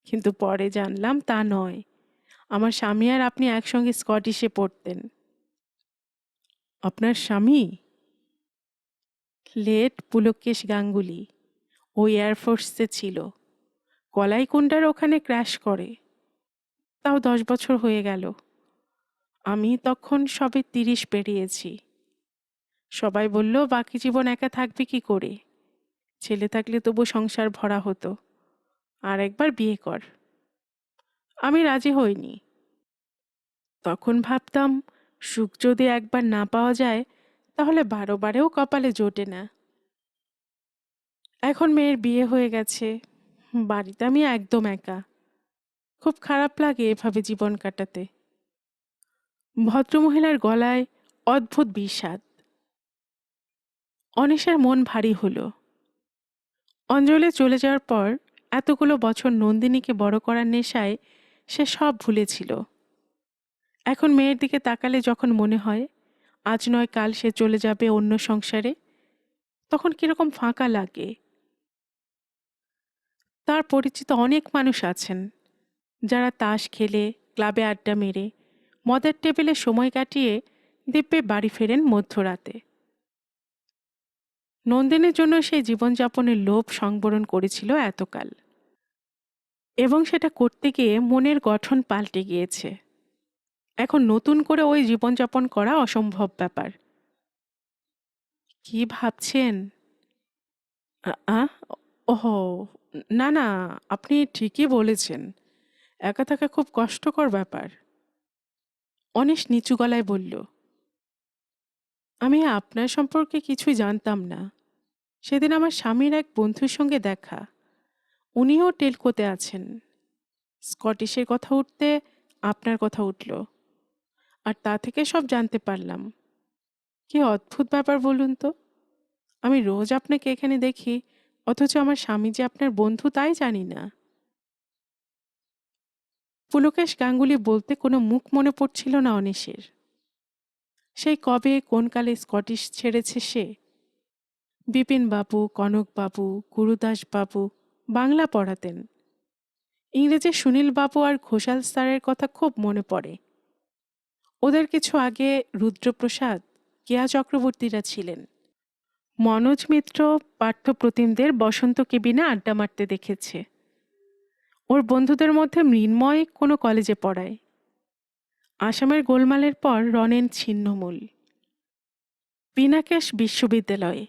কিন্তু পরে জানলাম তা নয়। আমার স্বামী আর আপনি একসঙ্গে স্কটিশে পড়তেন। আপনার স্বামী? লেট পুলকেশ গাঙ্গুলি। ও এয়ারফোর্সে ছিল, কলাইকুণ্ডার ওখানে ক্র্যাশ করে। তাও 10 বছর হয়ে গেল। আমি তখন সবে 30 পেরিয়েছি। সবাই বলল বাকি জীবন একা থাকবি কি করে, ছেলে থাকলে তবু সংসার ভরা হতো, আর একবার বিয়ে কর। আমি রাজি হইনি। তখন ভাবতাম সুখ যদি একবার না পাওয়া যায় তাহলে 12 বারেও কপালে জোটে না। এখন মেয়ের বিয়ে হয়ে গেছে, বাড়িতে আমি একদম একা। খুব খারাপ লাগে এভাবে জীবন কাটাতে। ভদ্রমহিলার গলায় অদ্ভুত বিষাদ। অনিশের মন ভারী হলো। অঞ্জলি চলে যাওয়ার পর এতগুলো বছর নন্দিনীকে বড় করার নেশায় সে সব ভুলেছিল। এখন মেয়ের দিকে তাকালে যখন মনে হয় আজ নয় কাল সে চলে যাবে অন্য সংসারে, তখন কিরকম ফাঁকা লাগে। তার পরিচিত অনেক মানুষ আছেন যারা তাস খেলে, ক্লাবে আড্ডা মেরে, মদের টেবিলে সময় কাটিয়ে দিব্যে বাড়ি ফেরেন মধ্যরাতে। নন্দিনীর জন্য সেই জীবনযাপনের লোভ সংবরণ করেছিল এতকাল, এবং সেটা করতে গিয়ে মনের গঠন পাল্টে গিয়েছে। এখন নতুন করে ওই জীবনযাপন করা অসম্ভব ব্যাপার। কি ভাবছেন? আ ওহো, না না, আপনি ঠিকই বলেছেন। একা থাকা খুব কষ্টকর ব্যাপার। অনিশ নিচু গলায় বলল, আমি আপনার সম্পর্কে কিছুই জানতাম না। সেদিন আমার স্বামীর এক বন্ধুর সঙ্গে দেখা, উনিও টেলকোতে আছেন। স্কটিশের কথা উঠতে আপনার কথা উঠল, আর তা থেকে সব জানতে পারলাম। কি অদ্ভুত ব্যাপার বলুন তো, আমি রোজ আপনাকে এখানে দেখি, অথচ আমার স্বামী যে আপনার বন্ধু তাই জানি না। পুলকেশ গাঙ্গুলি বলতে কোনো মুখ মনে পড়ছিল না অনিশের। সেই কবে কোন কালে স্কটিশ ছেড়েছে সে। বিপিনবাবু, কনকবাবু, গুরুদাসবাবু বাংলা পড়াতেন। ইংরেজি সুনীলবাবু আর ঘোষাল স্যারের কথা খুব মনে পড়ে। ওদের কিছু আগে রুদ্রপ্রসাদ, কেয়া চক্রবর্তীরা ছিলেন। মনোজ মিত্র পাঠ্যপ্রতিমদের বসন্ত কেবিনে আড্ডা মারতে দেখেছে। ওর বন্ধুদের মধ্যে মৃন্ময় কোনো কলেজে পড়ায়। আসামের গোলমালের পর রনেন ছিন্নমূল। পিনাকেশ বিশ্ববিদ্যালয়ে।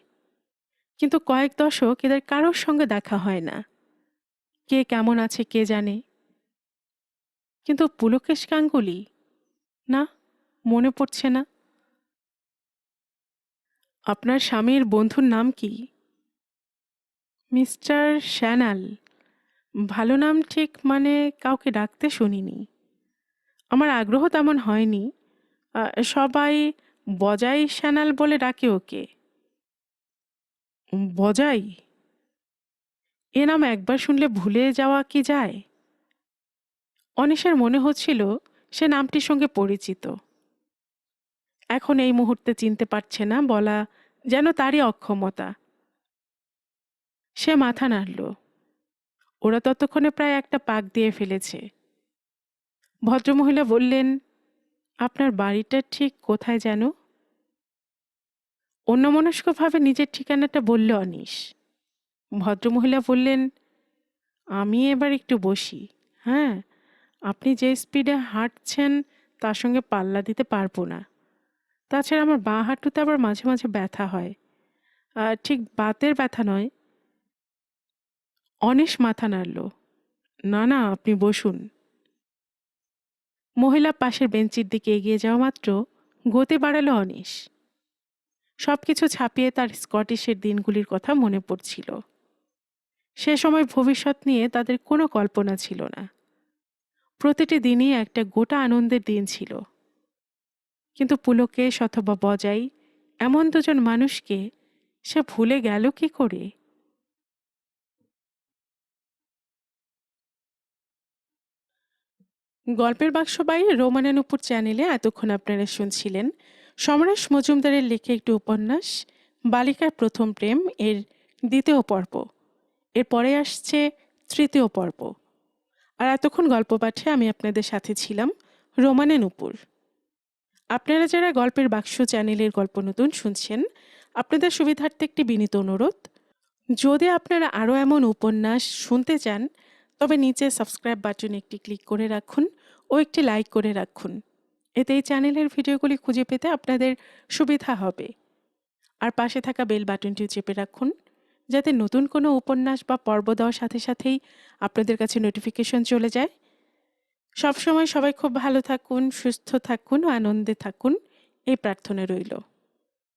কিন্তু কয়েক দশক এদের কারোর সঙ্গে দেখা হয় না। কে কেমন আছে কে জানে। কিন্তু পুলকেশ গাঙ্গুলি, না, মনে পড়ছে না। আপনার স্বামীর বন্ধুর নাম কি? মিস্টার শ্যানাল। ভালো নাম ঠিক, মানে কাউকে ডাকতে শুনিনি। আমার আগ্রহ তেমন হয়নি। সবাই বজাই শ্যানাল বলে ডাকে ওকে। বজাই? এ নাম একবার শুনলে ভুলে যাওয়া কি যায়? অনিশের মনে হচ্ছিল সে নামটির সঙ্গে পরিচিত। এখন এই মুহূর্তে চিনতে পারছে না বলা যেন তারই অক্ষমতা। সে মাথা নাড়ল। ওরা ততক্ষণে প্রায় একটা পাক দিয়ে ফেলেছে। ভদ্রমহিলা বললেন, আপনার বাড়িটা ঠিক কোথায় যেন? অন্যমনস্কভাবে নিজের ঠিকানাটা বলল অনিশ। ভদ্রমহিলা বললেন, আমি এবার একটু বসি। হ্যাঁ, আপনি যে স্পিডে হাঁটছেন তার সঙ্গে পাল্লা দিতে পারবো না। তাছাড়া আমার বাঁ হাঁটুতে আবার মাঝে মাঝে ব্যথা হয়। ঠিক বাতের ব্যথা নয়। অনিশ মাথা নাড়ল। না না, আপনি বসুন। মহিলা পাশের বেঞ্চির দিকে এগিয়ে যাওয়া মাত্র গতি বাড়ালো অনিশ। সবকিছু ছাপিয়ে তার স্কটিশের দিনগুলির কথা মনে পড়ছিল। সে সময় ভবিষ্যৎ নিয়ে তাদের কোনো কল্পনা ছিল না। প্রতিটি দিনই একটা গোটা আনন্দের দিন ছিল। কিন্তু পুলকেশ অথবা বজাই, এমন দুজন মানুষকে সে ভুলে গেল কি করে? গল্পের বাক্স বাই রোমানানুপুর চ্যানেলে এতক্ষণ আপনারা শুনছিলেন সমরেশ মজুমদারের লেখা একটি উপন্যাস বালিকার প্রথম প্রেম এর দ্বিতীয় পর্ব। এরপরে আসছে তৃতীয় পর্ব। আর এতক্ষণ গল্প পাঠে আমি আপনাদের সাথে ছিলাম রোমানানুপুর। আপনারা যারা গল্পের বাক্স চ্যানেলের গল্প নতুন শুনছেন, আপনাদের সুবিধার্থে একটি বিনীত অনুরোধ, যদি আপনারা আরও এমন উপন্যাস শুনতে চান তবে নিচে সাবস্ক্রাইব বাটনে একটি ক্লিক করে রাখুন ও একটি লাইক করে রাখুন। এতে এই চ্যানেলের ভিডিওগুলি খুঁজে পেতে আপনাদের সুবিধা হবে। আর পাশে থাকা বেল বাটনটিও চেপে রাখুন, যাতে নতুন কোনো উপন্যাস বা পর্ব দেওয়ার সাথে সাথেই আপনাদের কাছে নোটিফিকেশন চলে যায়। সবসময় সবাই খুব ভালো থাকুন, সুস্থ থাকুন ও আনন্দে থাকুন, এই প্রার্থনা রইল।